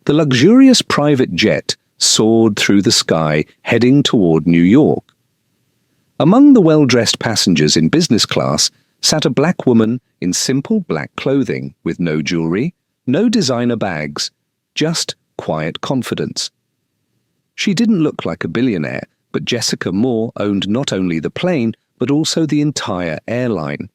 The luxurious private jet soared through the sky, heading toward New York. Among the well-dressed passengers in business class sat a black woman in simple black clothing, with no jewelry, no designer bags, just quiet confidence. She didn't look like a billionaire, but Jessica Moore owned not only the plane, but also the entire airline.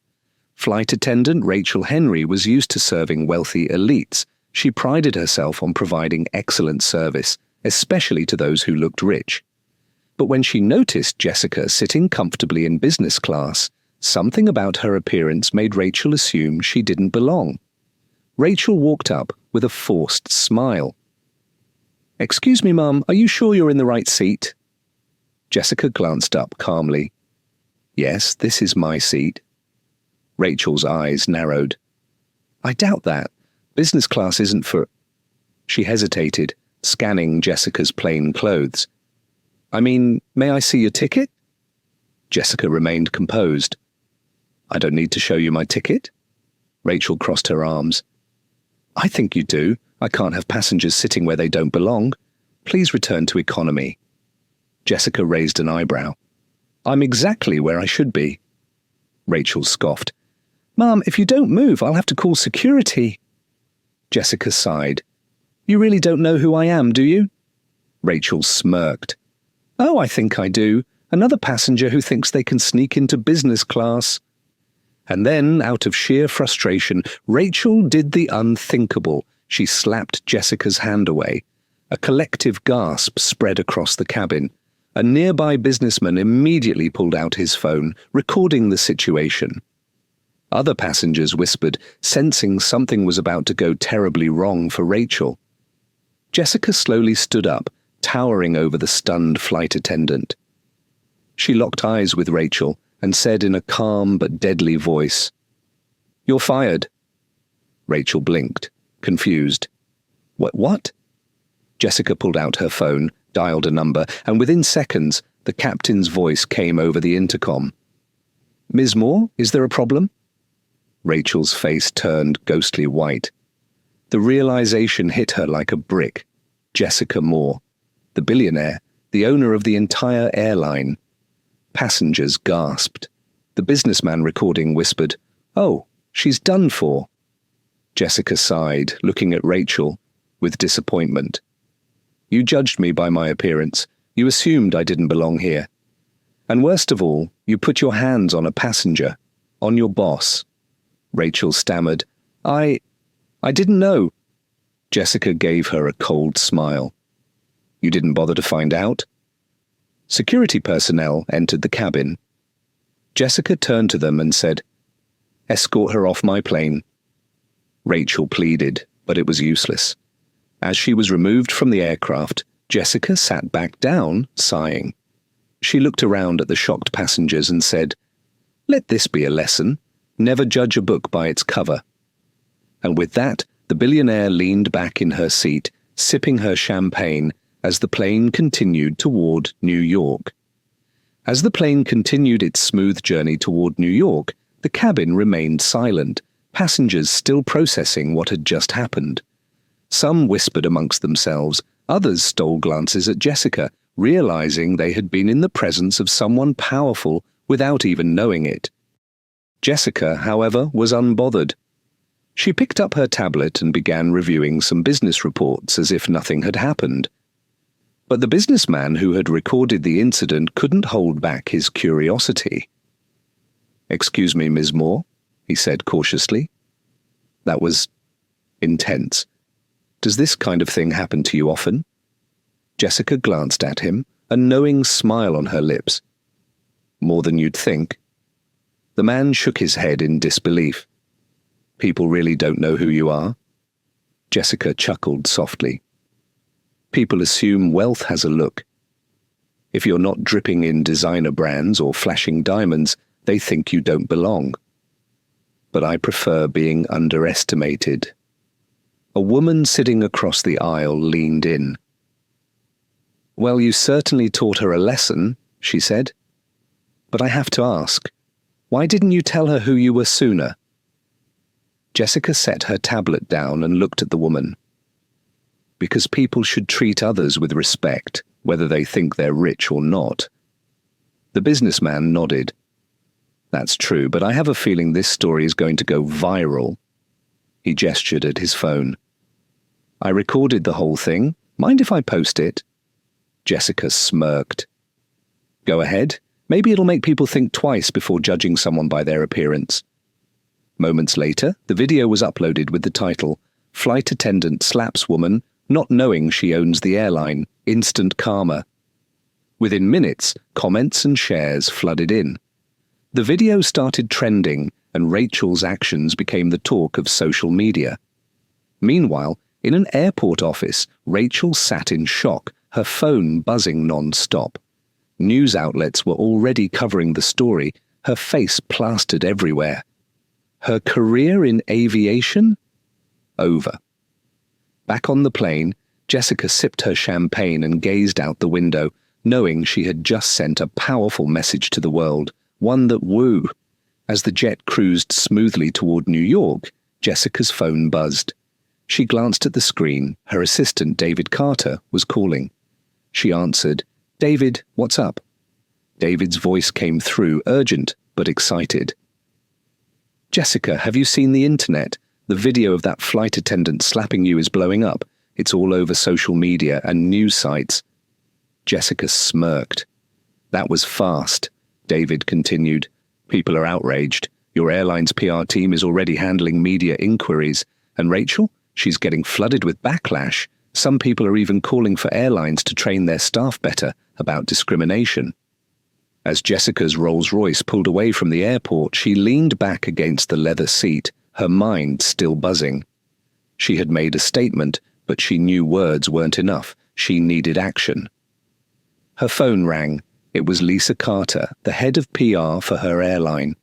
Flight attendant Rachel Henry was used to serving wealthy elites. She prided herself on providing excellent service, especially to those who looked rich. But when she noticed Jessica sitting comfortably in business class, something about her appearance made Rachel assume she didn't belong. Rachel walked up with a forced smile. "Excuse me, Mum, are you sure you're in the right seat?" Jessica glanced up calmly. "Yes, this is my seat." Rachel's eyes narrowed. "I doubt that. Business class isn't for—" She hesitated, scanning Jessica's plain clothes. "I mean, may I see your ticket?" Jessica remained composed. "I don't need to show you my ticket." Rachel crossed her arms. "I think you do. I can't have passengers sitting where they don't belong. Please return to economy." Jessica raised an eyebrow. "I'm exactly where I should be." Rachel scoffed. "Mum, if you don't move, I'll have to call security." Jessica sighed. "You really don't know who I am, do you?" Rachel smirked. "Oh, I think I do. Another passenger who thinks they can sneak into business class." And then, out of sheer frustration, Rachel did the unthinkable. She slapped Jessica's hand away. A collective gasp spread across the cabin. A nearby businessman immediately pulled out his phone, recording the situation. Other passengers whispered, sensing something was about to go terribly wrong for Rachel. Jessica slowly stood up, towering over the stunned flight attendant. She locked eyes with Rachel and said in a calm but deadly voice, "You're fired." Rachel blinked, confused. What? Jessica pulled out her phone, dialed a number, and within seconds, the captain's voice came over the intercom. "Ms. Moore, is there a problem?" Rachel's face turned ghostly white. The realization hit her like a brick. Jessica Moore, the billionaire, the owner of the entire airline. Passengers gasped. The businessman recording whispered, "Oh, she's done for." Jessica sighed, looking at Rachel with disappointment. "You judged me by my appearance. You assumed I didn't belong here. And worst of all, you put your hands on a passenger, on your boss." Rachel stammered, I didn't know." Jessica gave her a cold smile. "You didn't bother to find out?" Security personnel entered the cabin. Jessica turned to them and said, "Escort her off my plane." Rachel pleaded, but it was useless. As she was removed from the aircraft, Jessica sat back down, sighing. She looked around at the shocked passengers and said, "Let this be a lesson. Never judge a book by its cover." And with that, the billionaire leaned back in her seat, sipping her champagne, as the plane continued toward New York. As the plane continued its smooth journey toward New York, the cabin remained silent, passengers still processing what had just happened. Some whispered amongst themselves, others stole glances at Jessica, realizing they had been in the presence of someone powerful without even knowing it. Jessica, however, was unbothered. She picked up her tablet and began reviewing some business reports as if nothing had happened. But the businessman who had recorded the incident couldn't hold back his curiosity. "Excuse me, Ms. Moore," he said cautiously. That was intense. "Does this kind of thing happen to you often?" Jessica glanced at him, a knowing smile on her lips. "More than you'd think." The man shook his head in disbelief. "People really don't know who you are?" Jessica chuckled softly. "People assume wealth has a look. If you're not dripping in designer brands or flashing diamonds, they think you don't belong. But I prefer being underestimated." A woman sitting across the aisle leaned in. "Well, you certainly taught her a lesson," she said. "But I have to ask, why didn't you tell her who you were sooner?" Jessica set her tablet down and looked at the woman. because people should treat others with respect, whether they think they're rich or not. The businessman nodded. That's true, but I have a feeling this story is going to go viral. He gestured at his phone. I recorded the whole thing. Mind if I post it? Jessica smirked. Go ahead. Maybe it'll make people think twice before judging someone by their appearance. Moments later, the video was uploaded with the title, Flight Attendant Slaps Woman, Not Knowing She Owns the Airline, Instant Karma. Within minutes, comments and shares flooded in. The video started trending, and Rachel's actions became the talk of social media. Meanwhile, in an airport office, Rachel sat in shock, her phone buzzing non-stop. News outlets were already covering the story, her face plastered everywhere. Her career in aviation? Over. Back on the plane, Jessica sipped her champagne and gazed out the window, knowing she had just sent a powerful message to the world, one that woo. As the jet cruised smoothly toward New York, Jessica's phone buzzed. She glanced at the screen. Her assistant, David Carter, was calling. She answered, David, what's up? David's voice came through, urgent but excited. Jessica, have you seen the internet? The video of that flight attendant slapping you is blowing up. It's all over social media and news sites. Jessica smirked. That was fast, David continued. People are outraged. Your airline's PR team is already handling media inquiries. And Rachel? She's getting flooded with backlash. Some people are even calling for airlines to train their staff better about discrimination. As Jessica's Rolls-Royce pulled away from the airport, she leaned back against the leather seat, her mind still buzzing. She had made a statement, but she knew words weren't enough. She needed action. Her phone rang. It was Lisa Carter, the head of PR for her airline.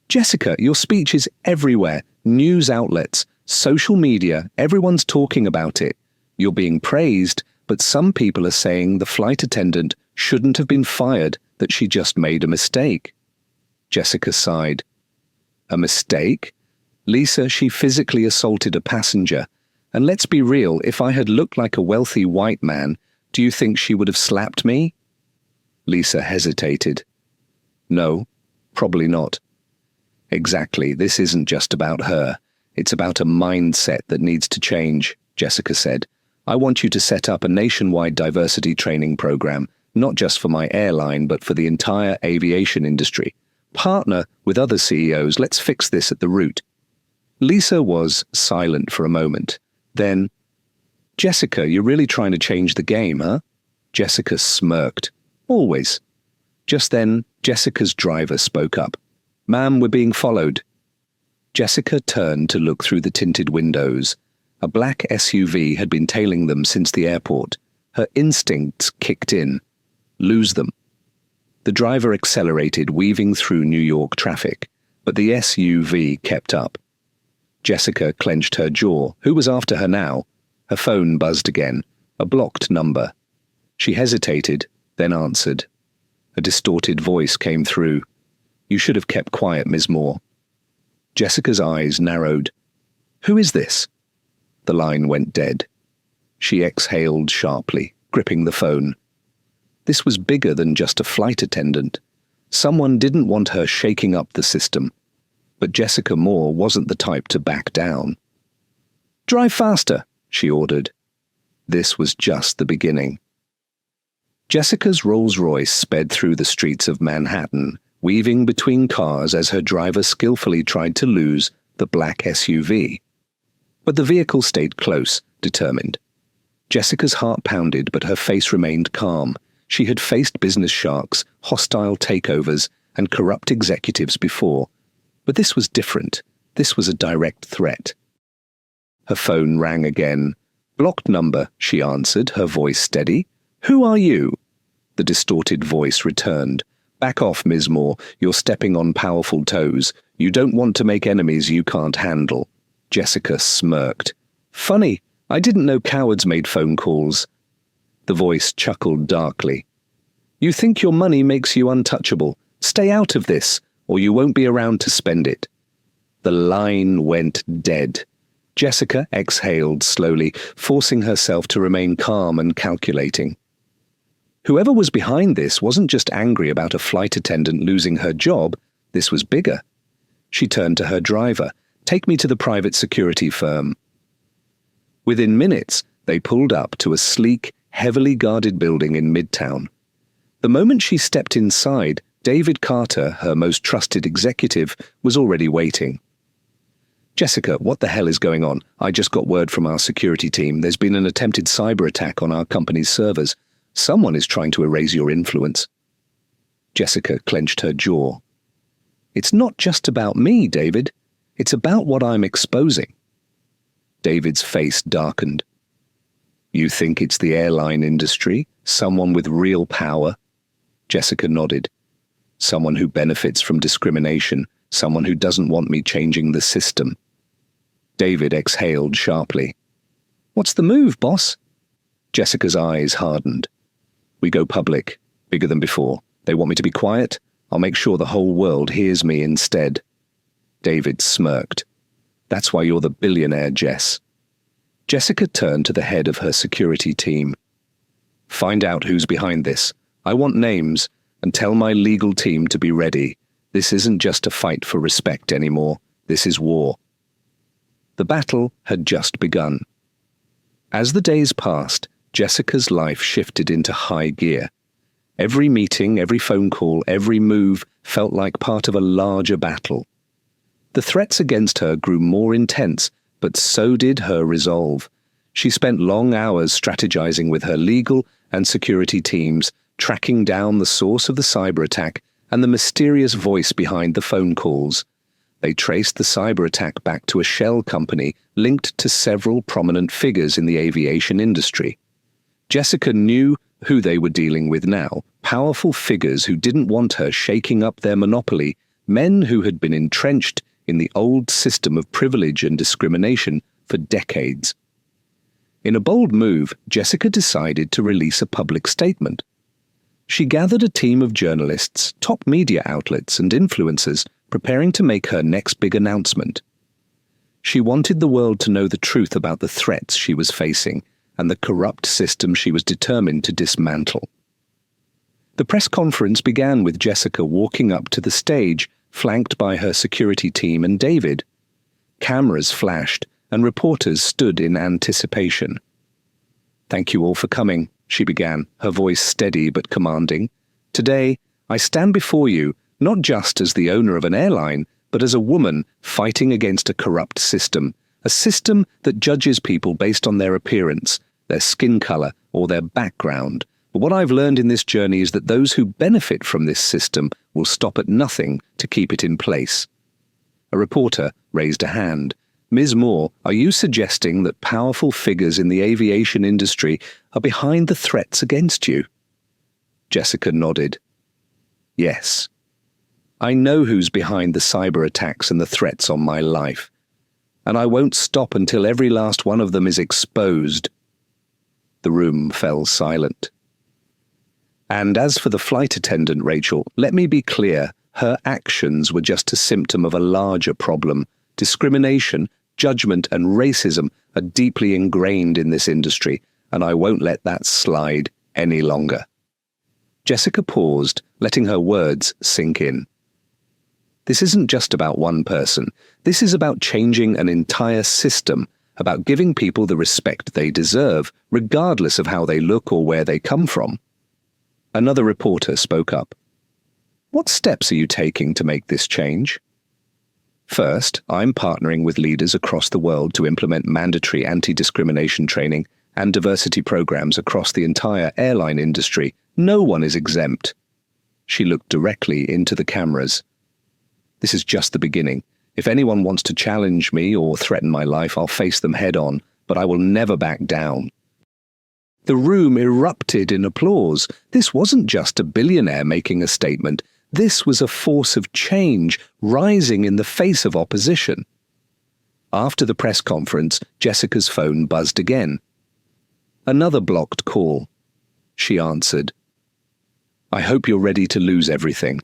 Jessica, your speech is everywhere. News outlets, social media, everyone's talking about it. You're being praised, but some people are saying the flight attendant shouldn't have been fired, that she just made a mistake. Jessica sighed. A mistake? Lisa, she physically assaulted a passenger. And let's be real, if I had looked like a wealthy white man, do you think she would have slapped me? Lisa hesitated. No, probably not. Exactly, this isn't just about her. It's about a mindset that needs to change, Jessica said. I want you to set up a nationwide diversity training program, not just for my airline, but for the entire aviation industry. Partner with other CEOs, let's fix this at the root. Lisa was silent for a moment. Then, Jessica, you're really trying to change the game, huh? Jessica smirked. Always. Just then, Jessica's driver spoke up. Ma'am, we're being followed. Jessica turned to look through the tinted windows. A black SUV had been tailing them since the airport. Her instincts kicked in. Lose them. The driver accelerated, weaving through New York traffic, but the SUV kept up. Jessica clenched her jaw. Who was after her now? Her phone buzzed again. A blocked number. She hesitated, then answered. A distorted voice came through. You should have kept quiet, Ms. Moore. Jessica's eyes narrowed. Who is this? The line went dead. She exhaled sharply, gripping the phone. This was bigger than just a flight attendant. Someone didn't want her shaking up the system. But Jessica Moore wasn't the type to back down. Drive faster, she ordered. This was just the beginning. Jessica's Rolls-Royce sped through the streets of Manhattan, weaving between cars as her driver skillfully tried to lose the black SUV. But the vehicle stayed close, determined. Jessica's heart pounded, but her face remained calm. She had faced business sharks, hostile takeovers, and corrupt executives before. But this was different. This was a direct threat. Her phone rang again. Blocked number, she answered, her voice steady. Who are you? The distorted voice returned. Back off, Ms. Moore. You're stepping on powerful toes. You don't want to make enemies you can't handle. Jessica smirked. Funny, I didn't know cowards made phone calls. The voice chuckled darkly. You think your money makes you untouchable. Stay out of this, or you won't be around to spend it. The line went dead. Jessica exhaled slowly, forcing herself to remain calm and calculating. Whoever was behind this wasn't just angry about a flight attendant losing her job, this was bigger. She turned to her driver. "Take me to the private security firm." Within minutes, they pulled up to a sleek, heavily guarded building in Midtown. The moment she stepped inside, David Carter, her most trusted executive, was already waiting. "Jessica, what the hell is going on? I just got word from our security team. There's been an attempted cyber attack on our company's servers. Someone is trying to erase your influence." Jessica clenched her jaw. "It's not just about me, David. It's about what I'm exposing." David's face darkened. "You think it's the airline industry? Someone with real power?" Jessica nodded. "Someone who benefits from discrimination. Someone who doesn't want me changing the system." David exhaled sharply. "What's the move, boss?" Jessica's eyes hardened. "We go public, bigger than before. They want me to be quiet? I'll make sure the whole world hears me instead." David smirked. "That's why you're the billionaire, Jess." Jessica turned to the head of her security team. "Find out who's behind this. I want names, and tell my legal team to be ready. This isn't just a fight for respect anymore. This is war." The battle had just begun. As the days passed, Jessica's life shifted into high gear. Every meeting, every phone call, every move felt like part of a larger battle. The threats against her grew more intense, but so did her resolve. She spent long hours strategizing with her legal and security teams, tracking down the source of the cyber attack and the mysterious voice behind the phone calls. They traced the cyber attack back to a shell company linked to several prominent figures in the aviation industry. Jessica knew who they were dealing with now, powerful figures who didn't want her shaking up their monopoly, men who had been entrenched in the old system of privilege and discrimination for decades. In a bold move, Jessica decided to release a public statement. She gathered a team of journalists, top media outlets, and influencers preparing to make her next big announcement. She wanted the world to know the truth about the threats she was facing and the corrupt system she was determined to dismantle. The press conference began with Jessica walking up to the stage, flanked by her security team and David. Cameras flashed, and reporters stood in anticipation. "Thank you all for coming," she began, her voice steady but commanding. "Today, I stand before you not just as the owner of an airline, but as a woman fighting against a corrupt system, a system that judges people based on their appearance, their skin color, or their background. But what I've learned in this journey is that those who benefit from this system will stop at nothing to keep it in place." A reporter raised a hand. "Ms. Moore, are you suggesting that powerful figures in the aviation industry are behind the threats against you?" Jessica nodded. "Yes. I know who's behind the cyber attacks and the threats on my life, and I won't stop until every last one of them is exposed." The room fell silent. "And as for the flight attendant, Rachel, let me be clear, her actions were just a symptom of a larger problem. Discrimination, judgment, and racism are deeply ingrained in this industry, and I won't let that slide any longer." Jessica paused, letting her words sink in. This isn't just about one person. This is about changing an entire system, about giving people the respect they deserve, regardless of how they look or where they come from. Another reporter spoke up. "What steps are you taking to make this change?" "First, I'm partnering with leaders across the world to implement mandatory anti-discrimination training and diversity programs across the entire airline industry. No one is exempt." She looked directly into the cameras. "This is just the beginning. If anyone wants to challenge me or threaten my life, I'll face them head on, but I will never back down." The room erupted in applause. This wasn't just a billionaire making a statement. This was a force of change rising in the face of opposition. After the press conference, Jessica's phone buzzed again. Another blocked call. She answered. "I hope you're ready to lose everything."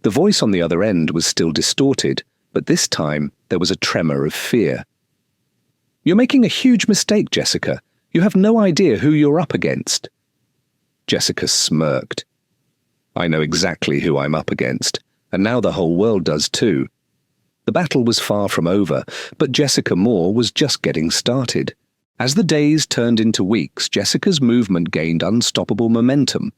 The voice on the other end was still distorted, but this time there was a tremor of fear. "You're making a huge mistake, Jessica. You have no idea who you're up against." Jessica smirked. "I know exactly who I'm up against, and now the whole world does too." The battle was far from over, but Jessica Moore was just getting started. As the days turned into weeks, Jessica's movement gained unstoppable momentum.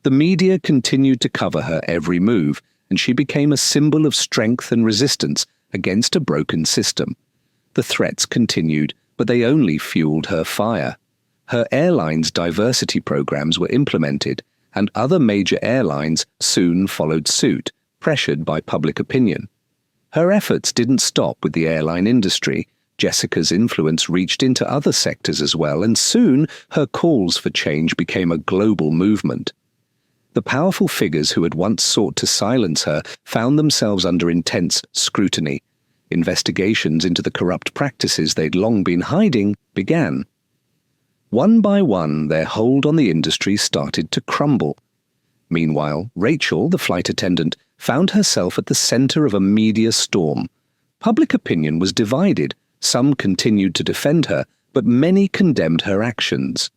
The media continued to cover her every move, and she became a symbol of strength and resistance against a broken system. The threats continued, but they only fueled her fire. Her airline's diversity programs were implemented, and other major airlines soon followed suit, pressured by public opinion. Her efforts didn't stop with the airline industry. Jessica's influence reached into other sectors as well, and soon her calls for change became a global movement. The powerful figures who had once sought to silence her found themselves under intense scrutiny. Investigations into the corrupt practices they'd long been hiding began. One by one, their hold on the industry started to crumble. Meanwhile, Rachel, the flight attendant, found herself at the center of a media storm. Public opinion was divided. Some continued to defend her, but many condemned her actions.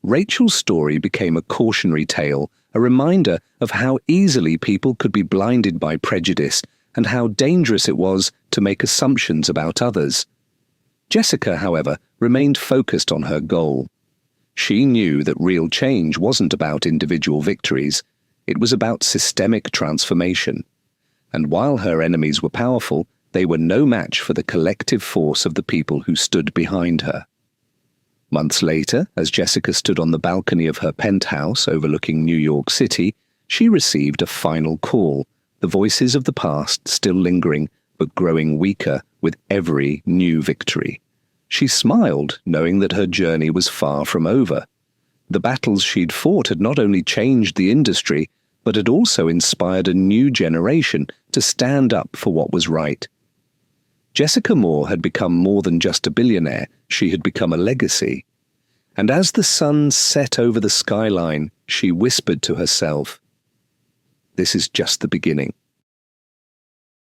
Rachel's story became a cautionary tale, a reminder of how easily people could be blinded by prejudice and how dangerous it was to make assumptions about others. Jessica, however, remained focused on her goal. She knew that real change wasn't about individual victories. It was about systemic transformation. And while her enemies were powerful, they were no match for the collective force of the people who stood behind her. Months later, as Jessica stood on the balcony of her penthouse overlooking New York City, she received a final call, the voices of the past still lingering but growing weaker with every new victory. She smiled, knowing that her journey was far from over. The battles she'd fought had not only changed the industry, but had also inspired a new generation to stand up for what was right. Jessica Moore had become more than just a billionaire. She had become a legacy. And as the sun set over the skyline, she whispered to herself, "This is just the beginning."